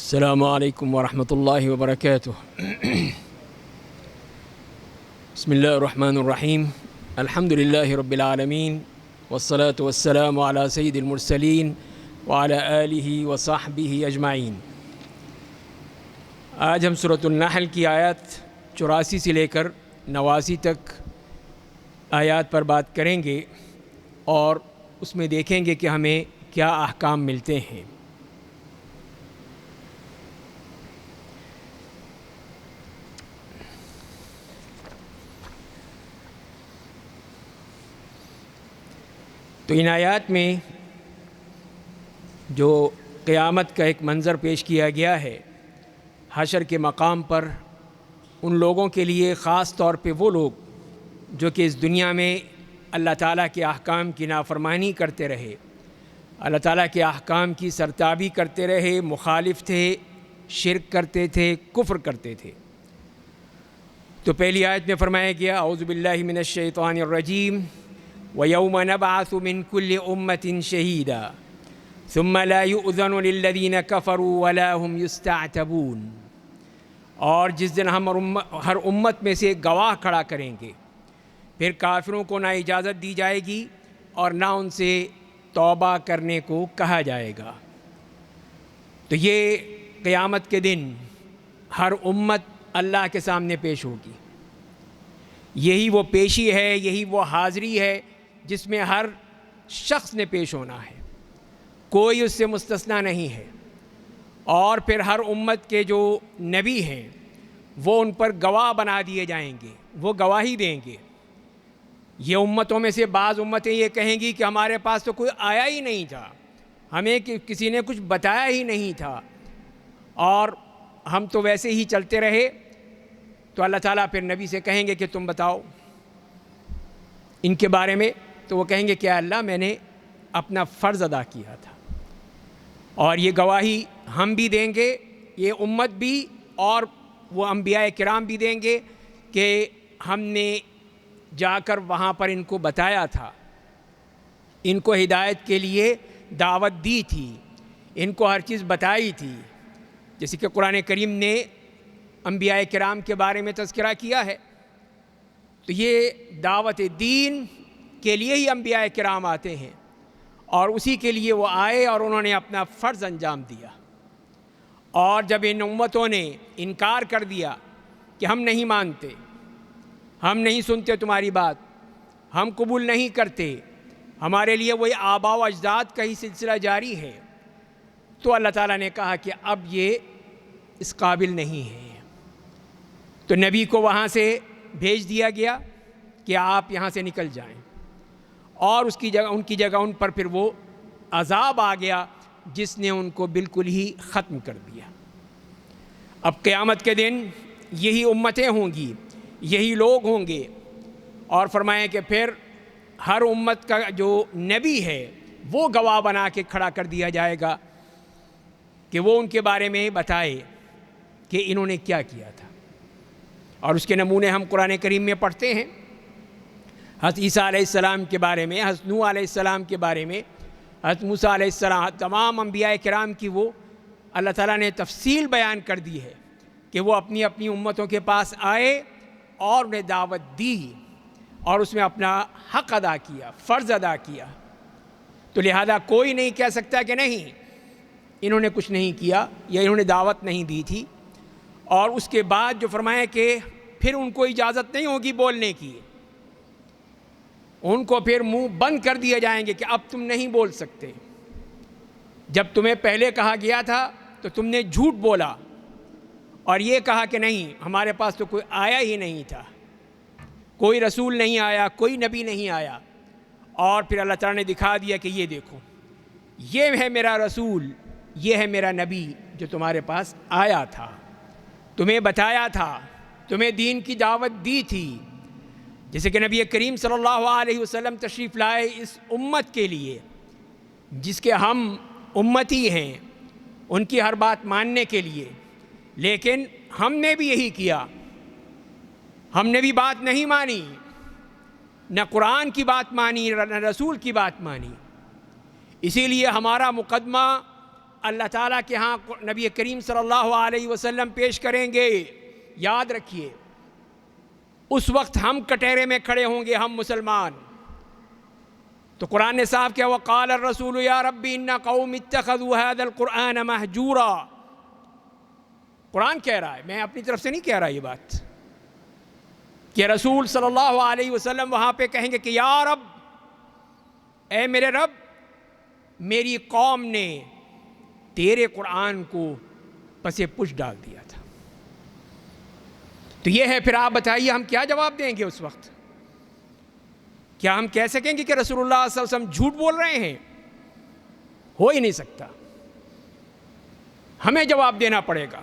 السلام علیکم ورحمۃ اللہ وبرکاتہ۔ بسم اللہ الرحمن الرحیم، الحمد للہ رب العالمین، والصلاة والسلام علی سید المرسلین وعلی آلہ وصحبہ اجمعین۔ آج ہم سورۃ النحل کی آیات 84 سے لے کر 89 تک آیات پر بات کریں گے اور اس میں دیکھیں گے کہ ہمیں کیا احکام ملتے ہیں۔ تو ان آیات میں جو قیامت کا ایک منظر پیش کیا گیا ہے، حشر کے مقام پر ان لوگوں کے لیے، خاص طور پہ وہ لوگ جو کہ اس دنیا میں اللہ تعالیٰ کے احکام کی نافرمانی کرتے رہے، اللہ تعالیٰ کے احکام کی سرتابی کرتے رہے، مخالف تھے، شرک کرتے تھے، کفر کرتے تھے۔ تو پہلی آیت میں فرمایا گیا اعوذ باللہ من الشیطان الرجیم وَيَوْمَ نَبْعَثُ مِنْ كُلِّ أُمَّةٍ شَهِيدًا ثُمَّ لَا يُؤْذَنُ لِلَّذِينَ كَفَرُوا وَلَا هُمْ يُسْتَعْتَبُونَ، اور جس دن ہم ہر امت میں سے گواہ کھڑا کریں گے، پھر کافروں کو نہ اجازت دی جائے گی اور نہ ان سے توبہ کرنے کو کہا جائے گا۔ تو یہ قیامت کے دن ہر امت اللہ کے سامنے پیش ہوگی۔ یہی وہ پیشی ہے، یہی وہ حاضری ہے جس میں ہر شخص نے پیش ہونا ہے، کوئی اس سے مستثنیٰ نہیں ہے۔ اور پھر ہر امت کے جو نبی ہیں وہ ان پر گواہ بنا دیے جائیں گے، وہ گواہی دیں گے۔ یہ امتوں میں سے بعض امتیں یہ کہیں گی کہ ہمارے پاس تو کوئی آیا ہی نہیں تھا، ہمیں کسی نے کچھ بتایا ہی نہیں تھا اور ہم تو ویسے ہی چلتے رہے۔ تو اللہ تعالیٰ پھر نبی سے کہیں گے کہ تم بتاؤ ان کے بارے میں، تو وہ کہیں گے کہ اللہ میں نے اپنا فرض ادا کیا تھا، اور یہ گواہی ہم بھی دیں گے، یہ امت بھی، اور وہ انبیاء کرام بھی دیں گے کہ ہم نے جا کر وہاں پر ان کو بتایا تھا، ان کو ہدایت کے لیے دعوت دی تھی، ان کو ہر چیز بتائی تھی۔ جیسے کہ قرآن کریم نے انبیاء کرام کے بارے میں تذکرہ کیا ہے، تو یہ دعوت دین کے لیے ہی انبیاء کرام آتے ہیں، اور اسی کے لیے وہ آئے اور انہوں نے اپنا فرض انجام دیا۔ اور جب ان امتوں نے انکار کر دیا کہ ہم نہیں مانتے، ہم نہیں سنتے تمہاری بات، ہم قبول نہیں کرتے، ہمارے لیے وہی آباء و اجداد کا ہی سلسلہ جاری ہے، تو اللہ تعالیٰ نے کہا کہ اب یہ اس قابل نہیں ہے۔ تو نبی کو وہاں سے بھیج دیا گیا کہ آپ یہاں سے نکل جائیں، اور ان کی جگہ ان پر پھر وہ عذاب آ گیا جس نے ان کو بالکل ہی ختم کر دیا۔ اب قیامت کے دن یہی امتیں ہوں گی، یہی لوگ ہوں گے، اور فرمائیں کہ پھر ہر امت کا جو نبی ہے وہ گواہ بنا کے کھڑا کر دیا جائے گا کہ وہ ان کے بارے میں بتائے کہ انہوں نے کیا کیا تھا۔ اور اس کے نمونے ہم قرآن کریم میں پڑھتے ہیں، حضرت عیسیٰ علیہ السلام کے بارے میں، حضرت نوح علیہ السلام کے بارے میں، حضرت موسیٰ علیہ السلام، تمام انبیاء کرام کی وہ اللہ تعالیٰ نے تفصیل بیان کر دی ہے کہ وہ اپنی اپنی امتوں کے پاس آئے اور انہیں دعوت دی اور اس میں اپنا حق ادا کیا، فرض ادا کیا۔ تو لہذا کوئی نہیں کہہ سکتا کہ نہیں انہوں نے کچھ نہیں کیا یا انہوں نے دعوت نہیں دی تھی۔ اور اس کے بعد جو فرمایا کہ پھر ان کو اجازت نہیں ہوگی بولنے کی، ان کو پھر منہ بند کر دیے جائیں گے کہ اب تم نہیں بول سکتے۔ جب تمہیں پہلے کہا گیا تھا تو تم نے جھوٹ بولا اور یہ کہا کہ نہیں ہمارے پاس تو کوئی آیا ہی نہیں تھا، کوئی رسول نہیں آیا، کوئی نبی نہیں آیا، اور پھر اللہ تعالیٰ نے دکھا دیا کہ یہ دیکھو یہ ہے میرا رسول، یہ ہے میرا نبی جو تمہارے پاس آیا تھا، تمہیں بتایا تھا، تمہیں دین کی دعوت دی تھی۔ جیسے کہ نبی کریم صلی اللہ علیہ وسلم تشریف لائے اس امت کے لیے جس کے ہم امتی ہیں، ان کی ہر بات ماننے کے لیے، لیکن ہم نے بھی یہی کیا، ہم نے بھی بات نہیں مانی، نہ قرآن کی بات مانی نہ رسول کی بات مانی۔ اسی لیے ہمارا مقدمہ اللہ تعالیٰ کے ہاں نبی کریم صلی اللہ علیہ وسلم پیش کریں گے، یاد رکھیے اس وقت ہم کٹہرے میں کھڑے ہوں گے، ہم مسلمان. تو قرآن نے صاف کیا وقال الرسول یا ربی ان قوم اتخذوا هذا القرآن مہجورا. قرآن کہہ رہا ہے، میں اپنی طرف سے نہیں کہہ رہا یہ بات، کہ رسول صلی اللہ علیہ وسلم وہاں پہ کہیں گے کہ یا رب، اے میرے رب، میری قوم نے تیرے قرآن کو پس پش ڈال دیا تھا. تو یہ ہے، پھر آپ بتائیے ہم کیا جواب دیں گے اس وقت؟ کیا ہم کہہ سکیں گے کہ رسول اللہ صلی اللہ علیہ وسلم جھوٹ بول رہے ہیں؟ ہو ہی نہیں سکتا، ہمیں جواب دینا پڑے گا.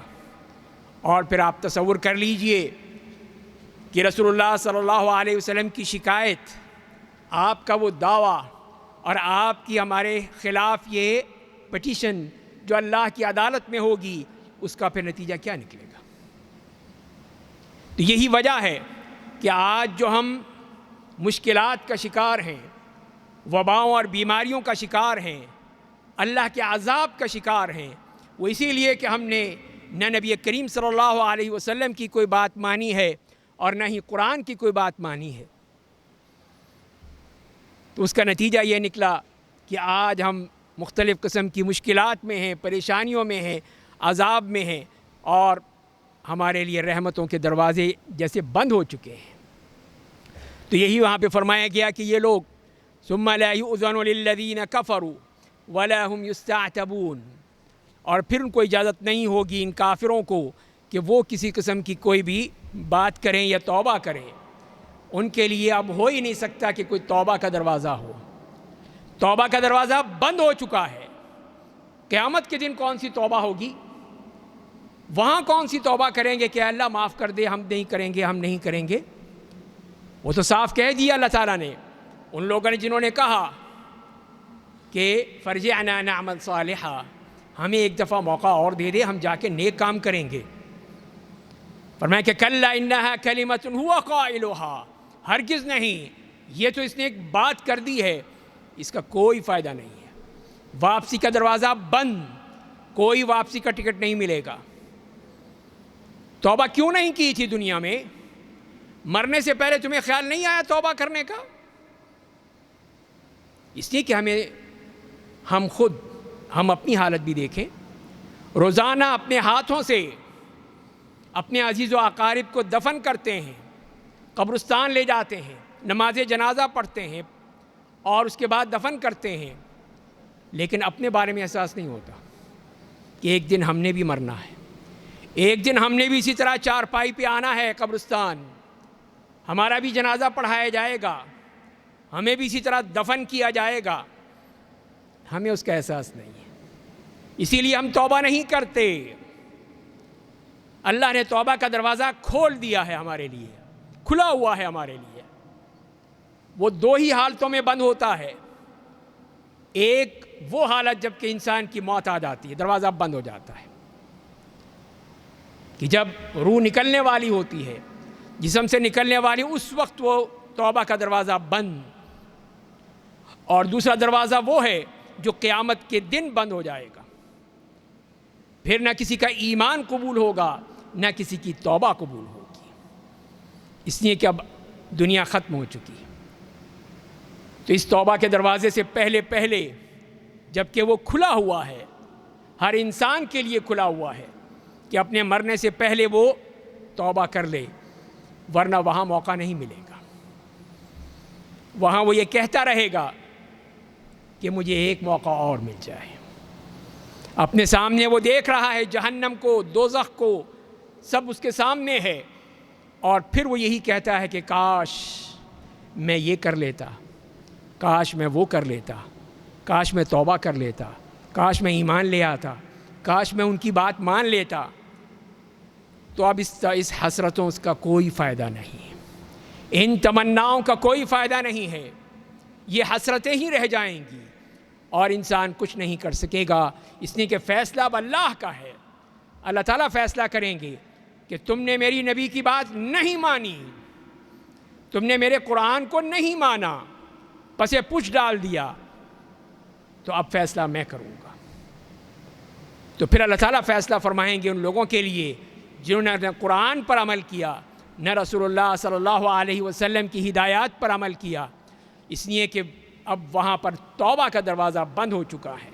اور پھر آپ تصور کر لیجئے کہ رسول اللہ صلی اللہ علیہ وسلم کی شکایت، آپ کا وہ دعویٰ اور آپ کی ہمارے خلاف یہ پٹیشن جو اللہ کی عدالت میں ہوگی، اس کا پھر نتیجہ کیا نکلے گا؟ تو یہی وجہ ہے کہ آج جو ہم مشکلات کا شکار ہیں، وباؤں اور بیماریوں کا شکار ہیں، اللہ کے عذاب کا شکار ہیں، وہ اسی لیے کہ ہم نے نہ نبی کریم صلی اللہ علیہ وسلم کی کوئی بات مانی ہے اور نہ ہی قرآن کی کوئی بات مانی ہے. تو اس کا نتیجہ یہ نکلا کہ آج ہم مختلف قسم کی مشکلات میں ہیں، پریشانیوں میں ہیں، عذاب میں ہیں، اور ہمارے لیے رحمتوں کے دروازے جیسے بند ہو چکے ہیں. تو یہی وہاں پہ فرمایا گیا کہ یہ لوگ ثم لا یؤذن للذین کفروا ولا هم یستعتبون، اور پھر ان کو اجازت نہیں ہوگی ان کافروں کو کہ وہ کسی قسم کی کوئی بھی بات کریں یا توبہ کریں. ان کے لیے اب ہو ہی نہیں سکتا کہ کوئی توبہ کا دروازہ ہو. توبہ کا دروازہ بند ہو چکا ہے. قیامت کے دن کون سی توبہ ہوگی؟ وہاں کون سی توبہ کریں گے کہ اللہ معاف کر دے، ہم نہیں کریں گے، ہم نہیں کریں گے؟ وہ تو صاف کہہ دیا اللہ تعالیٰ نے ان لوگوں نے جنہوں نے کہا کہ فرجعنا نعمل صالحا، ہمیں ایک دفعہ موقع اور دے دے، ہم جا کے نیک کام کریں گے. فرمایا کہ کلا انہا کلمۃ ہوا قائلھا، ہرگز نہیں، یہ تو اس نے ایک بات کر دی ہے، اس کا کوئی فائدہ نہیں ہے. واپسی کا دروازہ بند، کوئی واپسی کا ٹکٹ نہیں ملے گا. توبہ کیوں نہیں کی تھی دنیا میں؟ مرنے سے پہلے تمہیں خیال نہیں آیا توبہ کرنے کا؟ اس لیے کہ ہم اپنی حالت بھی دیکھیں. روزانہ اپنے ہاتھوں سے اپنے عزیز و اقارب کو دفن کرتے ہیں، قبرستان لے جاتے ہیں، نماز جنازہ پڑھتے ہیں اور اس کے بعد دفن کرتے ہیں، لیکن اپنے بارے میں احساس نہیں ہوتا کہ ایک دن ہم نے بھی مرنا ہے، ایک دن ہم نے بھی اسی طرح چارپائی پہ آنا ہے قبرستان، ہمارا بھی جنازہ پڑھایا جائے گا، ہمیں بھی اسی طرح دفن کیا جائے گا. ہمیں اس کا احساس نہیں ہے، اسی لیے ہم توبہ نہیں کرتے. اللہ نے توبہ کا دروازہ کھول دیا ہے، ہمارے لیے کھلا ہوا ہے ہمارے لیے. وہ دو ہی حالتوں میں بند ہوتا ہے. ایک وہ حالت جب کہ انسان کی موت آ جاتی ہے، دروازہ بند ہو جاتا ہے، کہ جب روح نکلنے والی ہوتی ہے، جسم سے نکلنے والی، اس وقت وہ توبہ کا دروازہ بند. اور دوسرا دروازہ وہ ہے جو قیامت کے دن بند ہو جائے گا. پھر نہ کسی کا ایمان قبول ہوگا، نہ کسی کی توبہ قبول ہوگی، اس لیے کہ اب دنیا ختم ہو چکی ہے. تو اس توبہ کے دروازے سے پہلے جب کہ وہ کھلا ہوا ہے، ہر انسان کے لیے کھلا ہوا ہے کہ اپنے مرنے سے پہلے وہ توبہ کر لے، ورنہ وہاں موقع نہیں ملے گا. وہاں وہ یہ کہتا رہے گا کہ مجھے ایک موقع اور مل جائے. اپنے سامنے وہ دیکھ رہا ہے جہنم کو، دوزخ کو، سب اس کے سامنے ہے، اور پھر وہ یہی کہتا ہے کہ کاش میں یہ کر لیتا، کاش میں وہ کر لیتا، کاش میں توبہ کر لیتا، کاش میں ایمان لے آتا، کاش میں ان کی بات مان لیتا. تو اب اس حسرتوں اس کا کوئی فائدہ نہیں، ان تمناؤں کا کوئی فائدہ نہیں ہے. یہ حسرتیں ہی رہ جائیں گی اور انسان کچھ نہیں کر سکے گا. اس لیے کہ فیصلہ اب اللہ کا ہے. اللہ تعالیٰ فیصلہ کریں گے کہ تم نے میری نبی کی بات نہیں مانی، تم نے میرے قرآن کو نہیں مانا، پس پش ڈال دیا، تو اب فیصلہ میں کروں گا. تو پھر اللہ تعالیٰ فیصلہ فرمائیں گے ان لوگوں کے لیے جنہوں نے نہ قرآن پر عمل کیا، نہ رسول اللہ صلی اللہ علیہ وسلم کی ہدایات پر عمل کیا، اس لیے کہ اب وہاں پر توبہ کا دروازہ بند ہو چکا ہے۔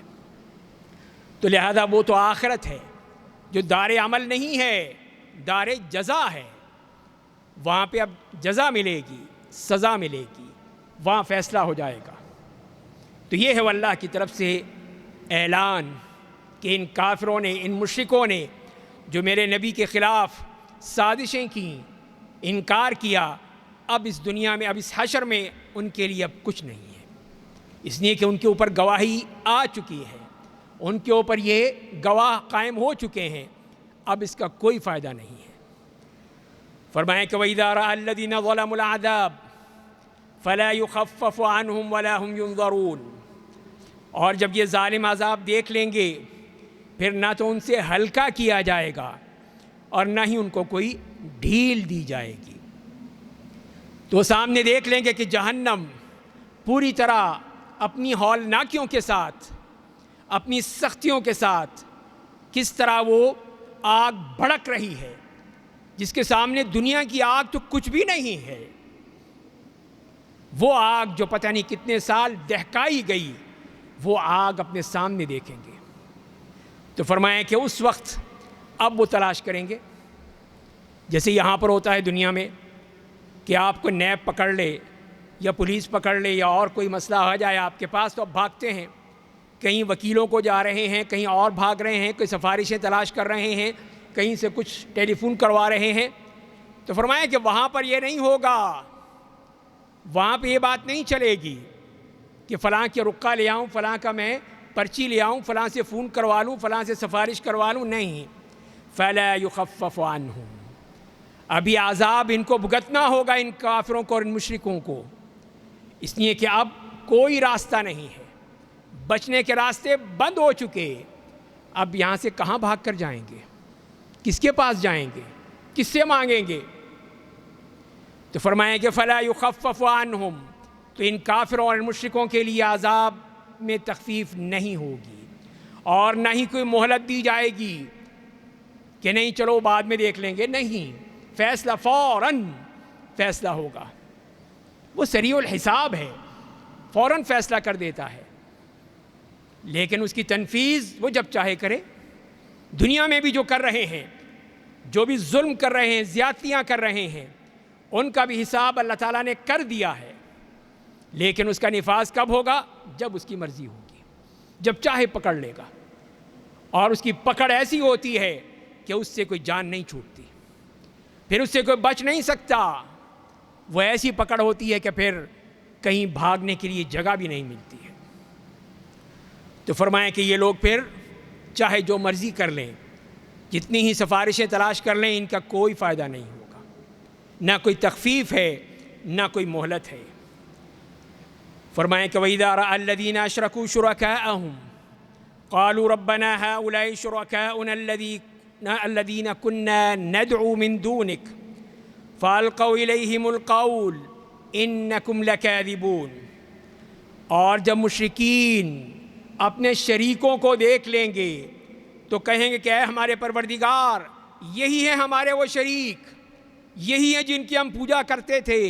تو لہذا وہ تو آخرت ہے جو دار عمل نہیں ہے، دار جزا ہے، وہاں پہ اب جزا ملے گی، سزا ملے گی، وہاں فیصلہ ہو جائے گا۔ تو یہ ہے اللہ کی طرف سے اعلان کہ ان کافروں نے، ان مشرکوں نے جو میرے نبی کے خلاف سازشیں کیں، انکار کیا، اب اس دنیا میں، اب اس حشر میں ان کے لیے اب کچھ نہیں ہے، اس لیے کہ ان کے اوپر گواہی آ چکی ہے، ان کے اوپر یہ گواہ قائم ہو چکے ہیں، اب اس کا کوئی فائدہ نہیں ہے۔ فرمائیں کہ وَإِذَا رَأَى الَّذِينَ ظَلَمُوا الْعَذَابَ فَلَا يُخَفَّفُ عَنْهُمْ وَلَا هُمْ يُنظَرُونَ، اور جب یہ ظالم عذاب دیکھ لیں گے پھر نہ تو ان سے ہلکا کیا جائے گا اور نہ ہی ان کو کوئی ڈھیل دی جائے گی۔ تو سامنے دیکھ لیں گے کہ جہنم پوری طرح اپنی ہولناکیوں کے ساتھ، اپنی سختیوں کے ساتھ کس طرح وہ آگ بھڑک رہی ہے، جس کے سامنے دنیا کی آگ تو کچھ بھی نہیں ہے۔ وہ آگ جو پتہ نہیں کتنے سال دہکائی گئی، وہ آگ اپنے سامنے دیکھیں گے۔ تو فرمایا کہ اس وقت اب وہ تلاش کریں گے، جیسے یہاں پر ہوتا ہے دنیا میں کہ آپ کو نیب پکڑ لے یا پولیس پکڑ لے یا اور کوئی مسئلہ آ جائے آپ کے پاس، تو اب بھاگتے ہیں، کہیں وکیلوں کو جا رہے ہیں، کہیں اور بھاگ رہے ہیں، کوئی سفارشیں تلاش کر رہے ہیں، کہیں سے کچھ ٹیلی فون کروا رہے ہیں۔ تو فرمایا کہ وہاں پر یہ نہیں ہوگا، وہاں پہ یہ بات نہیں چلے گی کہ فلاں کے رقہ لے آؤں، فلاں کا میں پرچی لے آؤں، فلاں سے فون کروا لوں، فلاں سے سفارش کروا لوں، نہیں۔ فَلَا يُخَفَّفُ عَنْهُمْ، ابھی عذاب ان کو بھگتنا ہوگا، ان کافروں کو اور ان مشرکوں کو، اس لیے کہ اب کوئی راستہ نہیں ہے، بچنے کے راستے بند ہو چکے۔ اب یہاں سے کہاں بھاگ کر جائیں گے؟ کس کے پاس جائیں گے؟ کس سے مانگیں گے؟ تو فرمایا کہ فَلَا يُخَفَّفُ عَنْهُمْ، تو ان کافروں اور مشرکوں کے لیے عذاب میں تخفیف نہیں ہوگی، اور نہ ہی کوئی مہلت دی جائے گی کہ نہیں چلو بعد میں دیکھ لیں گے، نہیں، فیصلہ فوراً فیصلہ ہوگا۔ وہ سریع الحساب ہے، فوراً فیصلہ کر دیتا ہے، لیکن اس کی تنفیذ وہ جب چاہے کرے۔ دنیا میں بھی جو کر رہے ہیں، جو بھی ظلم کر رہے ہیں، زیادتیاں کر رہے ہیں، ان کا بھی حساب اللہ تعالیٰ نے کر دیا ہے، لیکن اس کا نفاذ کب ہوگا؟ جب اس کی مرضی ہوگی، جب چاہے پکڑ لے گا، اور اس کی پکڑ ایسی ہوتی ہے کہ اس سے کوئی جان نہیں چھوٹتی، پھر اس سے کوئی بچ نہیں سکتا۔ وہ ایسی پکڑ ہوتی ہے کہ پھر کہیں بھاگنے کے لیے جگہ بھی نہیں ملتی ہے۔ تو فرمایا کہ یہ لوگ پھر چاہے جو مرضی کر لیں، جتنی ہی سفارشیں تلاش کر لیں، ان کا کوئی فائدہ نہیں ہوگا، نہ کوئی تخفیف ہے، نہ کوئی مہلت ہے۔ فرمایا کہ وَإِذَا رَأَى الَّذِينَ أَشْرَكُوا شُرَكَاءَهُمْ قَالُوا رَبَّنَا هَؤُلَاءِ شُرَكَاؤُنَا الَّذِينَ كُنَّا نَدْعُو مِن دُونِكَ فَأَلْقَوْا إِلَيْهِمُ الْقَوْلَ إِنَّكُمْ لَكَاذِبُونَ، اور جب مشرکین اپنے شریکوں کو دیکھ لیں گے تو کہیں گے کہ اے ہمارے پروردگار، یہی ہیں ہمارے وہ شریک، یہی ہیں جن کی ہم پوجا کرتے تھے،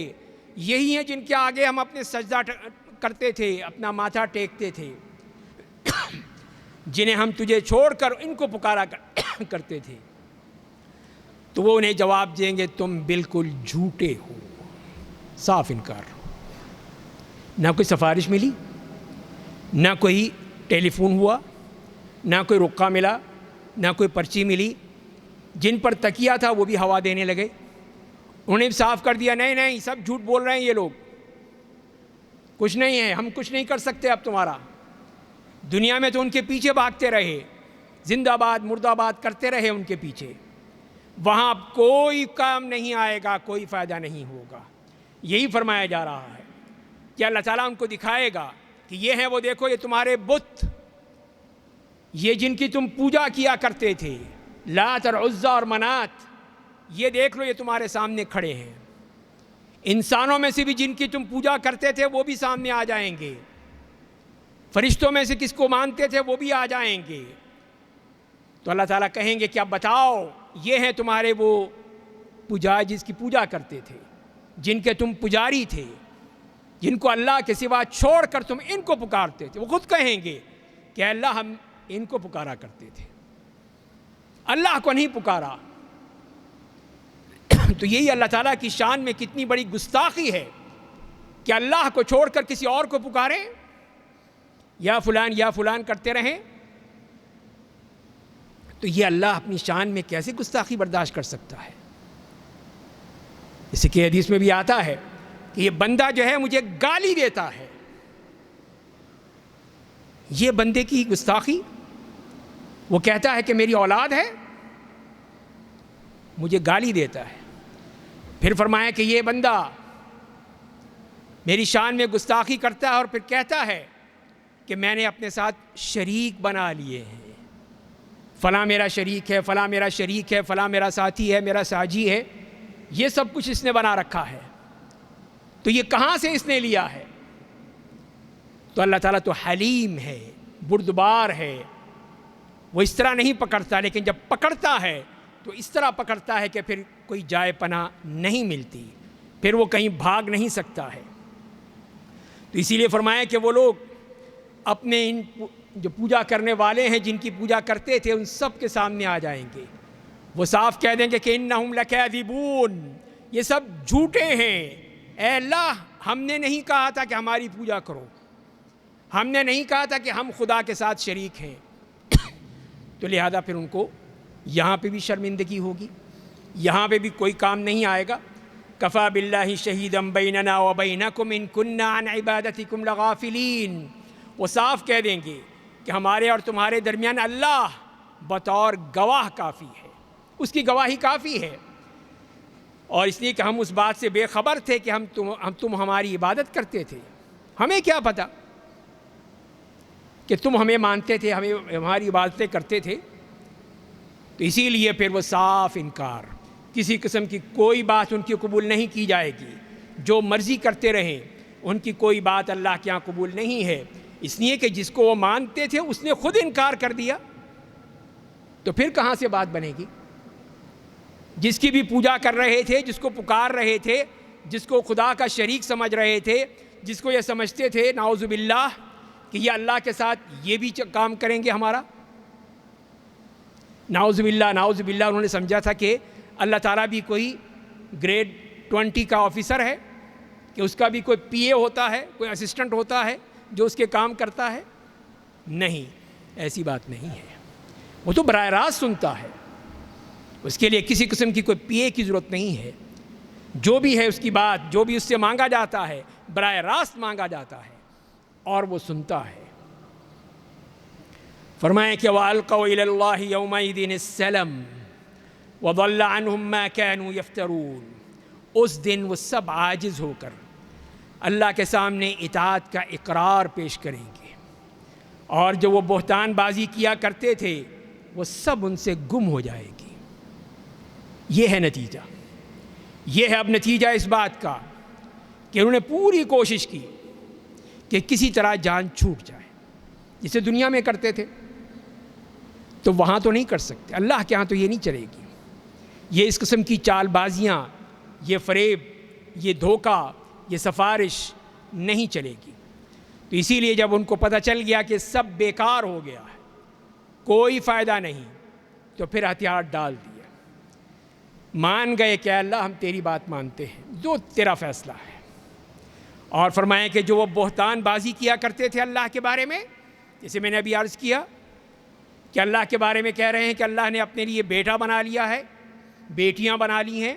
یہی ہیں جن کے آگے ہم اپنے سجدہ کرتے تھے، اپنا ماتھا ٹیکتے تھے، جنہیں ہم تجھے چھوڑ کر ان کو پکارا کرتے تھے۔ تو وہ انہیں جواب دیں گے تم بالکل جھوٹے ہو، صاف انکار۔ نہ کوئی سفارش ملی، نہ کوئی ٹیلی فون ہوا، نہ کوئی رقہ ملا، نہ کوئی پرچی ملی، جن پر تکیہ تھا وہ بھی ہوا دینے لگے۔ انہوں نے صاف کر دیا نہیں نہیں، سب جھوٹ بول رہے ہیں یہ لوگ، کچھ نہیں ہے، ہم کچھ نہیں کر سکتے اب تمہارا۔ دنیا میں تو ان کے پیچھے بھاگتے رہے، زندہ باد مردہ باد کرتے رہے ان کے پیچھے، وہاں اب کوئی کام نہیں آئے گا، کوئی فائدہ نہیں ہوگا۔ یہی فرمایا جا رہا ہے کہ اللہ تعالیٰ ان کو دکھائے گا کہ یہ ہیں وہ، دیکھو یہ تمہارے بت، یہ جن کی تم پوجا کیا کرتے تھے، لات اور عزا اور منات، یہ دیکھ لو یہ تمہارے سامنے کھڑے ہیں۔ انسانوں میں سے بھی جن کی تم پوجا کرتے تھے وہ بھی سامنے آ جائیں گے، فرشتوں میں سے کس کو مانتے تھے وہ بھی آ جائیں گے، تو اللہ تعالیٰ کہیں گے کہ اب بتاؤ یہ ہیں تمہارے وہ پجاری جس کی پوجا کرتے تھے، جن کے تم پجاری تھے، جن کو اللہ کے سوا چھوڑ کر تم ان کو پکارتے تھے۔ وہ خود کہیں گے کہ اے اللہ ہم ان کو پکارا کرتے تھے، اللہ کو نہیں پکارا۔ تو یہی اللہ تعالیٰ کی شان میں کتنی بڑی گستاخی ہے کہ اللہ کو چھوڑ کر کسی اور کو پکاریں، یا فلان کرتے رہیں۔ تو یہ اللہ اپنی شان میں کیسے گستاخی برداشت کر سکتا ہے؟ اسی کے حدیث میں بھی آتا ہے کہ یہ بندہ جو ہے مجھے گالی دیتا ہے۔ یہ بندے کی گستاخی، وہ کہتا ہے کہ میری اولاد ہے، مجھے گالی دیتا ہے۔ پھر فرمایا کہ یہ بندہ میری شان میں گستاخی کرتا ہے اور پھر کہتا ہے کہ میں نے اپنے ساتھ شریک بنا لیے ہیں، فلاں میرا شریک ہے، فلاں میرا شریک ہے، فلاں میرا ساتھی ہے، میرا ساجی ہے، یہ سب کچھ اس نے بنا رکھا ہے۔ تو یہ کہاں سے اس نے لیا ہے؟ تو اللہ تعالیٰ تو حلیم ہے، بردبار ہے، وہ اس طرح نہیں پکڑتا، لیکن جب پکڑتا ہے تو اس طرح پکڑتا ہے کہ پھر کوئی جائے پناہ نہیں ملتی، پھر وہ کہیں بھاگ نہیں سکتا ہے۔ تو اسی لیے فرمایا کہ وہ لوگ اپنے ان جو پوجا کرنے والے ہیں، جن کی پوجا کرتے تھے، ان سب کے سامنے آ جائیں گے، وہ صاف کہہ دیں گے کہ انہم لکاذبون، یہ سب جھوٹے ہیں، اے اللہ ہم نے نہیں کہا تھا کہ ہماری پوجا کرو، ہم نے نہیں کہا تھا کہ ہم خدا کے ساتھ شریک ہیں۔ تو لہذا پھر ان کو یہاں پہ بھی شرمندگی ہوگی، یہاں پہ بھی کوئی کام نہیں آئے گا۔ کفا باللہ شہیدا بیننا وبینکم ان کننا عن عبادتکم لغافلین، وہ صاف کہہ دیں گے کہ ہمارے اور تمہارے درمیان اللہ بطور گواہ کافی ہے، اس کی گواہی کافی ہے، اور اس لیے کہ ہم اس بات سے بے خبر تھے کہ تم ہماری عبادت کرتے تھے، ہمیں کیا پتہ کہ تم ہمیں مانتے تھے، ہماری عبادتیں کرتے تھے۔ تو اسی لیے پھر وہ صاف انکار، کسی قسم کی کوئی بات ان کی قبول نہیں کی جائے گی، جو مرضی کرتے رہیں ان کی کوئی بات اللہ کے یہاں قبول نہیں ہے، اس لیے کہ جس کو وہ مانتے تھے اس نے خود انکار کر دیا، تو پھر کہاں سے بات بنے گی؟ جس کی بھی پوجا کر رہے تھے، جس کو پکار رہے تھے، جس کو خدا کا شریک سمجھ رہے تھے، جس کو یہ سمجھتے تھے نعوذ باللہ کہ یہ اللہ کے ساتھ یہ بھی کام کریں گے ہمارا، نعوذ باللہ انہوں نے سمجھا تھا کہ اللہ تعالیٰ بھی کوئی گریڈ 20 کا آفیسر ہے، کہ اس کا بھی کوئی پی اے ہوتا ہے، کوئی اسسٹنٹ ہوتا ہے جو اس کے کام کرتا ہے۔ نہیں، ایسی بات نہیں ہے، وہ تو براہ راست سنتا ہے، اس کے لیے کسی قسم کی کوئی پی اے کی ضرورت نہیں ہے، جو بھی ہے اس کی بات، جو بھی اس سے مانگا جاتا ہے براہ راست مانگا جاتا ہے اور وہ سنتا ہے۔ فرمائیں کہ وَأَلْقَوْا إِلَى اللَّهِ يَوْمَئِذٍ السَّلَمَ وَضَلَّ عَنْهُمْ مَا كَانُوا يَفْتَرُونَ، اس دن وہ سب عاجز ہو کر اللہ کے سامنے اطاعت کا اقرار پیش کریں گے، اور جو وہ بہتان بازی کیا کرتے تھے وہ سب ان سے گم ہو جائے گی۔ یہ ہے نتیجہ، یہ ہے اب نتیجہ اس بات کا کہ انہوں نے پوری کوشش کی کہ کسی طرح جان چھوٹ جائے، جسے دنیا میں کرتے تھے تو وہاں تو نہیں کر سکتے، اللہ کے ہاں تو یہ نہیں چلے گی۔ یہ اس قسم کی چال بازیاں، یہ فریب، یہ دھوکہ، یہ سفارش نہیں چلے گی۔ تو اسی لیے جب ان کو پتہ چل گیا کہ سب بیکار ہو گیا ہے، کوئی فائدہ نہیں، تو پھر ہتھیار ڈال دیے، مان گئے کہ اللہ ہم تیری بات مانتے ہیں، جو تیرا فیصلہ ہے۔ اور فرمائیں کہ جو وہ بہتان بازی کیا کرتے تھے اللہ کے بارے میں، جیسے میں نے ابھی عرض کیا کہ اللہ کے بارے میں کہہ رہے ہیں کہ اللہ نے اپنے لیے بیٹا بنا لیا ہے، بیٹیاں بنا لی ہیں،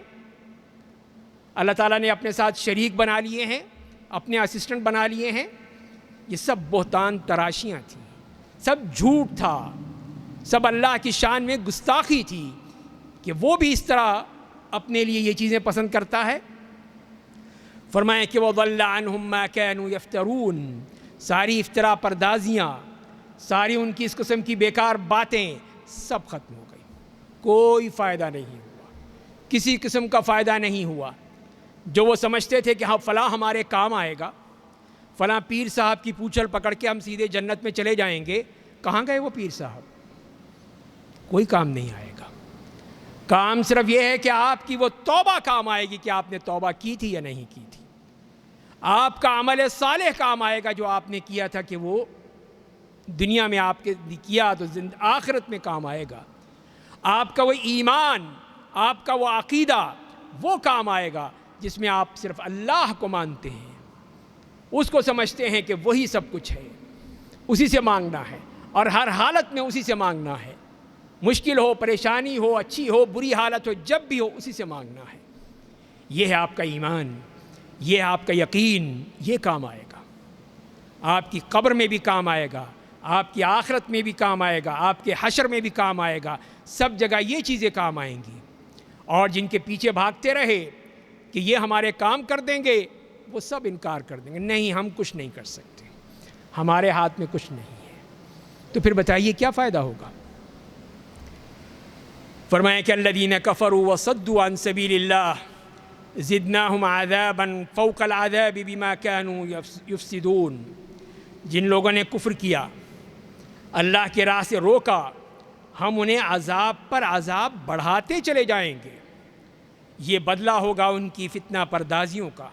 اللہ تعالیٰ نے اپنے ساتھ شریک بنا لیے ہیں، اپنے اسسٹنٹ بنا لیے ہیں، یہ سب بہتان تراشیاں تھیں، سب جھوٹ تھا، سب اللہ کی شان میں گستاخی تھی کہ وہ بھی اس طرح اپنے لیے یہ چیزیں پسند کرتا ہے۔ فرمائیں کہ وَضَلَّ عَنْهُمْ مَا كَانُوا يَفْتَرُونَ، ساری افتراء پردازیاں، ساری ان کی اس قسم کی بیکار باتیں سب ختم ہو گئی، کوئی فائدہ نہیں ہوا، کسی قسم کا فائدہ نہیں ہوا۔ جو وہ سمجھتے تھے کہ ہاں فلاں ہمارے کام آئے گا، فلاں پیر صاحب کی پوچھل پکڑ کے ہم سیدھے جنت میں چلے جائیں گے، کہاں گئے وہ پیر صاحب؟ کوئی کام نہیں آئے گا۔ کام صرف یہ ہے کہ آپ کی وہ توبہ کام آئے گی کہ آپ نے توبہ کی تھی یا نہیں کی تھی۔ آپ کا عمل صالح کام آئے گا جو آپ نے کیا تھا کہ وہ دنیا میں آپ کے کیا تو آخرت میں کام آئے گا۔ آپ کا وہ ایمان، آپ کا وہ عقیدہ وہ کام آئے گا جس میں آپ صرف اللہ کو مانتے ہیں، اس کو سمجھتے ہیں کہ وہی سب کچھ ہے، اسی سے مانگنا ہے اور ہر حالت میں اسی سے مانگنا ہے، مشکل ہو، پریشانی ہو، اچھی ہو، بری حالت ہو، جب بھی ہو اسی سے مانگنا ہے۔ یہ ہے آپ کا ایمان، یہ ہے آپ کا یقین، یہ کام آئے گا، آپ کی قبر میں بھی کام آئے گا، آپ کی آخرت میں بھی کام آئے گا، آپ کے حشر میں بھی کام آئے گا، سب جگہ یہ چیزیں کام آئیں گی۔ اور جن کے پیچھے بھاگتے رہے کہ یہ ہمارے کام کر دیں گے، وہ سب انکار کر دیں گے، نہیں ہم کچھ نہیں کر سکتے، ہمارے ہاتھ میں کچھ نہیں ہے۔ تو پھر بتائیے کیا فائدہ ہوگا؟ فرمایا کہ الذین کفروا وصدوا عن سبیل اللہ زدناہم عذابا فوق العذاب بما كانوا یفسدون۔ جن لوگوں نے کفر کیا، اللہ کے راہ سے روکا، ہم انہیں عذاب پر عذاب بڑھاتے چلے جائیں گے، یہ بدلہ ہوگا ان کی فتنہ پردازیوں کا۔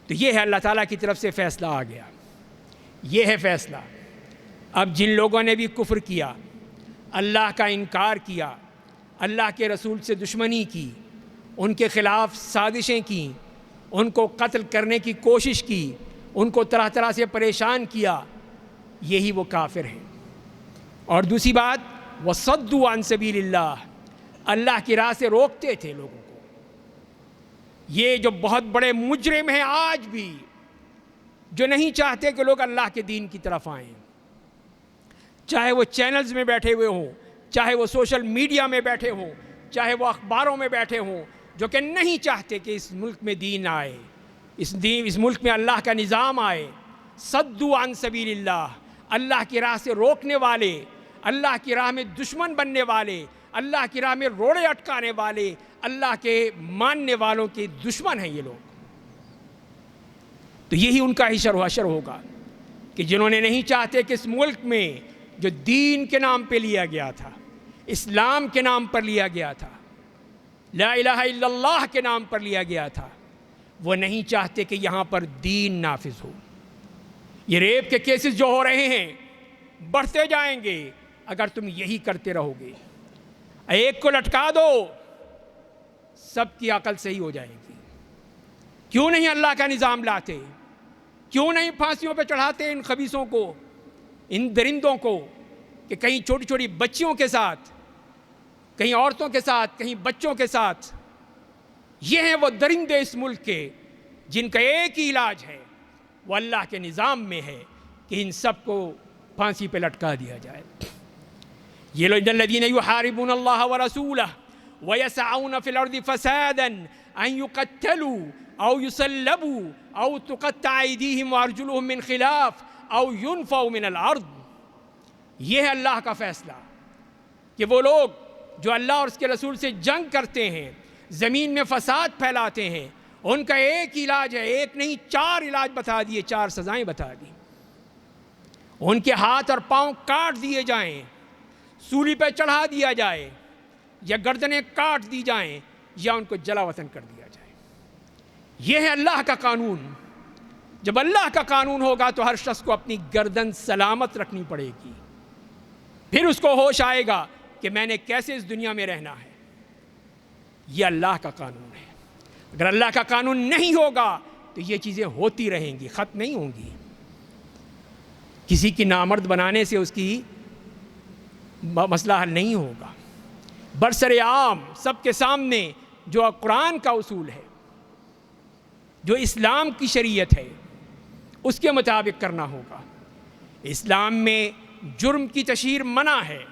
تو یہ ہے اللہ تعالیٰ کی طرف سے فیصلہ آ گیا، یہ ہے فیصلہ۔ اب جن لوگوں نے بھی کفر کیا، اللہ کا انکار کیا، اللہ کے رسول سے دشمنی کی، ان کے خلاف سازشیں کیں، ان کو قتل کرنے کی کوشش کی، ان کو طرح طرح سے پریشان کیا، یہی وہ کافر ہیں۔ اور دوسری بات وصدوا عن سبیل اللہ، اللہ کی راہ سے روکتے تھے لوگوں کو۔ یہ جو بہت بڑے مجرم ہیں آج بھی، جو نہیں چاہتے کہ لوگ اللہ کے دین کی طرف آئیں، چاہے وہ چینلز میں بیٹھے ہوئے ہوں، چاہے وہ سوشل میڈیا میں بیٹھے ہوں، چاہے وہ اخباروں میں بیٹھے ہوں، جو کہ نہیں چاہتے کہ اس ملک میں دین آئے، اس ملک میں اللہ کا نظام آئے۔ صدوا عن سبیل اللہ، اللہ کی راہ سے روکنے والے، اللہ کی راہ میں دشمن بننے والے، اللہ کی راہ میں روڑے اٹکانے والے، اللہ کے ماننے والوں کے دشمن ہیں یہ لوگ۔ تو یہی ان کا حشر ہوگا کہ جنہوں نے نہیں چاہتے کہ اس ملک میں جو دین کے نام پہ لیا گیا تھا، اسلام کے نام پر لیا گیا تھا، لا الہ الا اللہ کے نام پر لیا گیا تھا، وہ نہیں چاہتے کہ یہاں پر دین نافذ ہو۔ یہ ریپ کے کیسز جو ہو رہے ہیں بڑھتے جائیں گے اگر تم یہی کرتے رہو گے۔ ایک کو لٹکا دو، سب کی عقل صحیح ہو جائے گی۔ کیوں نہیں اللہ کا نظام لاتے؟ کیوں نہیں پھانسیوں پہ چڑھاتے ان خبیثوں کو، ان درندوں کو، کہ کہیں چھوٹی چھوٹی بچیوں کے ساتھ، کہیں عورتوں کے ساتھ، کہیں بچوں کے ساتھ۔ یہ ہیں وہ درندے اس ملک کے جن کا ایک ہی علاج ہے، وہ اللہ کے نظام میں ہے کہ ان سب کو پھانسی پہ لٹکا دیا جائے۔ یہ لوگ الذین یحاربون اللہ ورسولہ ویسعون فی الارض فسادا ان یقتلوا او یصلبوا او تقطع ایدیہم وارجلہم من خلاف او ینفوا من الارض۔ یہ ہے اللہ کا فیصلہ کہ وہ لوگ جو اللہ اور اس کے رسول سے جنگ کرتے ہیں، زمین میں فساد پھیلاتے ہیں، ان کا ایک علاج ہے، ایک نہیں 4 علاج بتا دیے، 4 سزائیں بتا دی۔ ان کے ہاتھ اور پاؤں کاٹ دیے جائیں، سولی پہ چڑھا دیا جائے، یا گردنیں کاٹ دی جائیں، یا ان کو جلا وطن کر دیا جائے۔ یہ ہے اللہ کا قانون۔ جب اللہ کا قانون ہوگا تو ہر شخص کو اپنی گردن سلامت رکھنی پڑے گی، پھر اس کو ہوش آئے گا کہ میں نے کیسے اس دنیا میں رہنا ہے۔ یہ اللہ کا قانون ہے۔ اگر اللہ کا قانون نہیں ہوگا تو یہ چیزیں ہوتی رہیں گی، ختم نہیں ہوں گی۔ کسی کی نامرد بنانے سے اس کی مسئلہ حل نہیں ہوگا۔ برسر عام سب کے سامنے جو قرآن کا اصول ہے، جو اسلام کی شریعت ہے، اس کے مطابق کرنا ہوگا۔ اسلام میں جرم کی تشہیر منع ہے،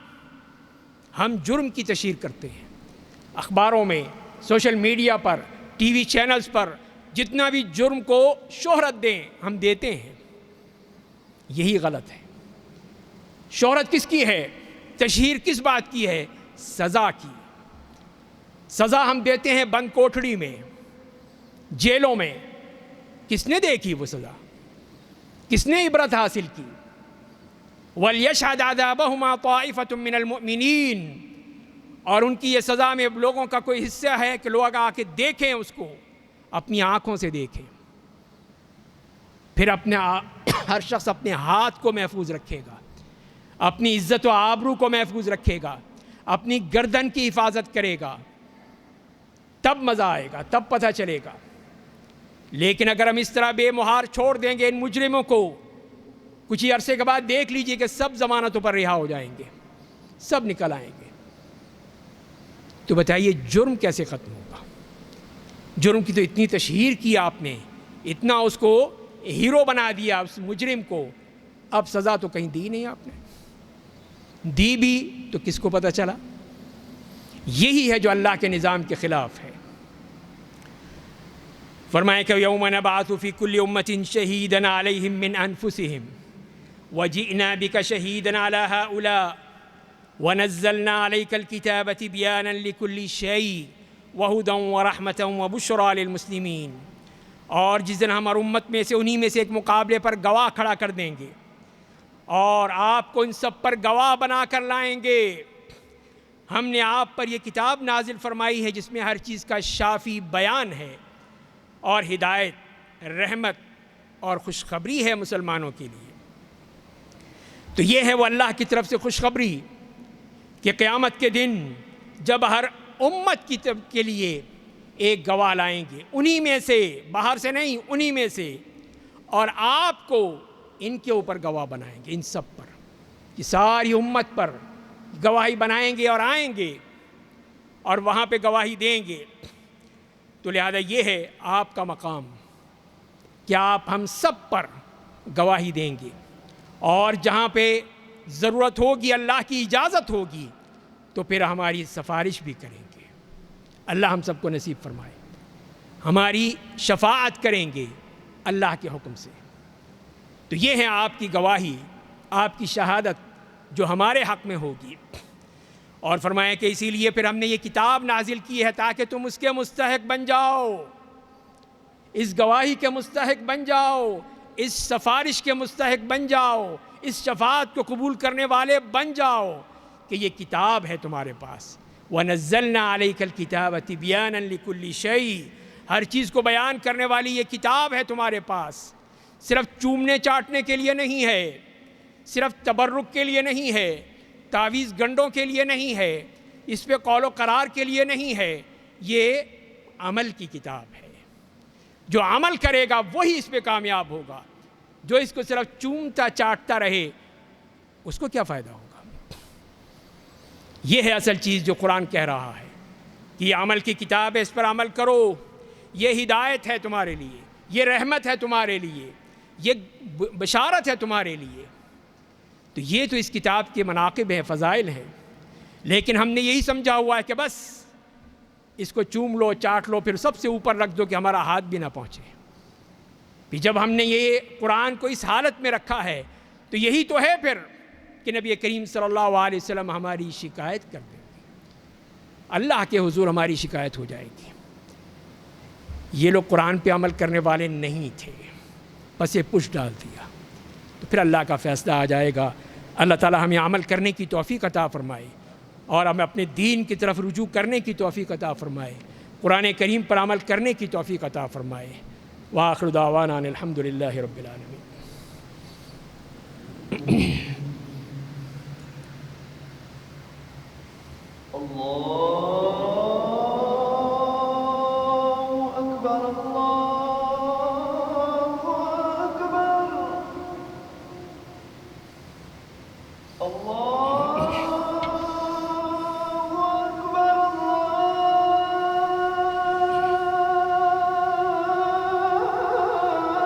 ہم جرم کی تشہیر کرتے ہیں۔ اخباروں میں، سوشل میڈیا پر، ٹی وی چینلز پر جتنا بھی جرم کو شہرت دیں ہم دیتے ہیں، یہی غلط ہے۔ شہرت کس کی ہے؟ تشہیر کس بات کی ہے؟ سزا کی۔ سزا ہم دیتے ہیں بند کوٹھڑی میں، جیلوں میں۔ کس نے دیکھی وہ سزا؟ کس نے عبرت حاصل کی؟ وَلْيَشْهَدْ عَذَابَهُمَا طَائِفَةٌ مِّنَ الْمُؤْمِنِينَ، اور ان کی یہ سزا میں لوگوں کا کوئی حصہ ہے کہ لوگ آ کے دیکھیں اس کو، اپنی آنکھوں سے دیکھیں. پھر ہر شخص اپنے ہاتھ کو محفوظ رکھے گا، اپنی عزت و آبرو کو محفوظ رکھے گا، اپنی گردن کی حفاظت کرے گا، تب مزہ آئے گا، تب پتہ چلے گا. لیکن اگر ہم اس طرح بے مہار چھوڑ دیں گے ان مجرموں کو، کچھ ہی عرصے کے بعد دیکھ لیجئے کہ سب ضمانتوں پر رہا ہو جائیں گے، سب نکل آئیں گے. تو بتائیے جرم کیسے ختم ہوگا؟ جرم کی تو اتنی تشہیر کی آپ نے، اتنا اس کو ہیرو بنا دیا اس مجرم کو، اب سزا تو کہیں دی نہیں آپ نے، دی بھی تو کس کو پتہ چلا؟ یہی ہے جو اللہ کے نظام کے خلاف ہے. فرمائے کہ یوم نبعث فی کل امۃ شہیدا علیہم من انفسہم وجئنا بک شہیدا علی ہؤلاء ونزلنا علیک الکتاب تبیانا لکل شیء وہدی ورحمۃ وبشریٰ للمسلمین. اور جس دن ہم ہر امت میں سے انہی میں سے ایک مقابلے پر گواہ کھڑا کر دیں گے اور آپ کو ان سب پر گواہ بنا کر لائیں گے. ہم نے آپ پر یہ کتاب نازل فرمائی ہے جس میں ہر چیز کا شافی بیان ہے اور ہدایت، رحمت اور خوشخبری ہے مسلمانوں کے لیے. تو یہ ہے وہ اللہ کی طرف سے خوشخبری کہ قیامت کے دن جب ہر امت کے لیے ایک گواہ لائیں گے، انہی میں سے، باہر سے نہیں، انہی میں سے، اور آپ کو ان کے اوپر گواہ بنائیں گے، ان سب پر، یہ ساری امت پر گواہی بنائیں گے اور آئیں گے اور وہاں پہ گواہی دیں گے. تو لہذا یہ ہے آپ کا مقام کہ آپ ہم سب پر گواہی دیں گے، اور جہاں پہ ضرورت ہوگی، اللہ کی اجازت ہوگی، تو پھر ہماری سفارش بھی کریں گے. اللہ ہم سب کو نصیب فرمائے. ہماری شفاعت کریں گے اللہ کے حکم سے. تو یہ ہے آپ کی گواہی، آپ کی شہادت جو ہمارے حق میں ہوگی. اور فرمایا کہ اسی لیے پھر ہم نے یہ کتاب نازل کی ہے تاکہ تم اس کے مستحق بن جاؤ، اس گواہی کے مستحق بن جاؤ، اس سفارش کے مستحق بن جاؤ، اس شفاعت کو قبول کرنے والے بن جاؤ کہ یہ کتاب ہے تمہارے پاس. وَنَزَّلْنَا عَلَيْكَ الْكِتَابَ تِبْيَانًا لِكُلِّ شَيْءٍ، ہر چیز کو بیان کرنے والی یہ کتاب ہے تمہارے پاس. صرف چومنے چاٹنے کے لیے نہیں ہے، صرف تبرک کے لیے نہیں ہے، تعویذ گنڈوں کے لیے نہیں ہے، اس پہ قول و قرار کے لیے نہیں ہے، یہ عمل کی کتاب ہے. جو عمل کرے گا وہی اس پہ کامیاب ہوگا. جو اس کو صرف چومتا چاٹتا رہے اس کو کیا فائدہ ہوگا؟ یہ ہے اصل چیز جو قرآن کہہ رہا ہے کہ یہ عمل کی کتاب ہے، اس پر عمل کرو، یہ ہدایت ہے تمہارے لیے، یہ رحمت ہے تمہارے لیے، یہ بشارت ہے تمہارے لیے. تو یہ تو اس کتاب کے مناقب ہیں، فضائل ہیں. لیکن ہم نے یہی سمجھا ہوا ہے کہ بس اس کو چوم لو، چاٹ لو، پھر سب سے اوپر رکھ دو کہ ہمارا ہاتھ بھی نہ پہنچے. پھر جب ہم نے یہ قرآن کو اس حالت میں رکھا ہے تو یہی تو ہے پھر کہ نبی کریم صلی اللہ علیہ وسلم ہماری شکایت کر دیں گے، اللہ کے حضور ہماری شکایت ہو جائے گی. یہ لوگ قرآن پہ عمل کرنے والے نہیں تھے، بس یہ پش ڈال دیا، تو پھر اللہ کا فیصلہ آ جائے گا. اللہ تعالی ہمیں عمل کرنے کی توفیق عطا فرمائے اور ہمیں اپنے دین کی طرف رجوع کرنے کی توفیق عطا فرمائے، قرآن کریم پر عمل کرنے کی توفیق عطا فرمائے. وآخر دعوانا ان الحمد للہ رب العالمین. اللہ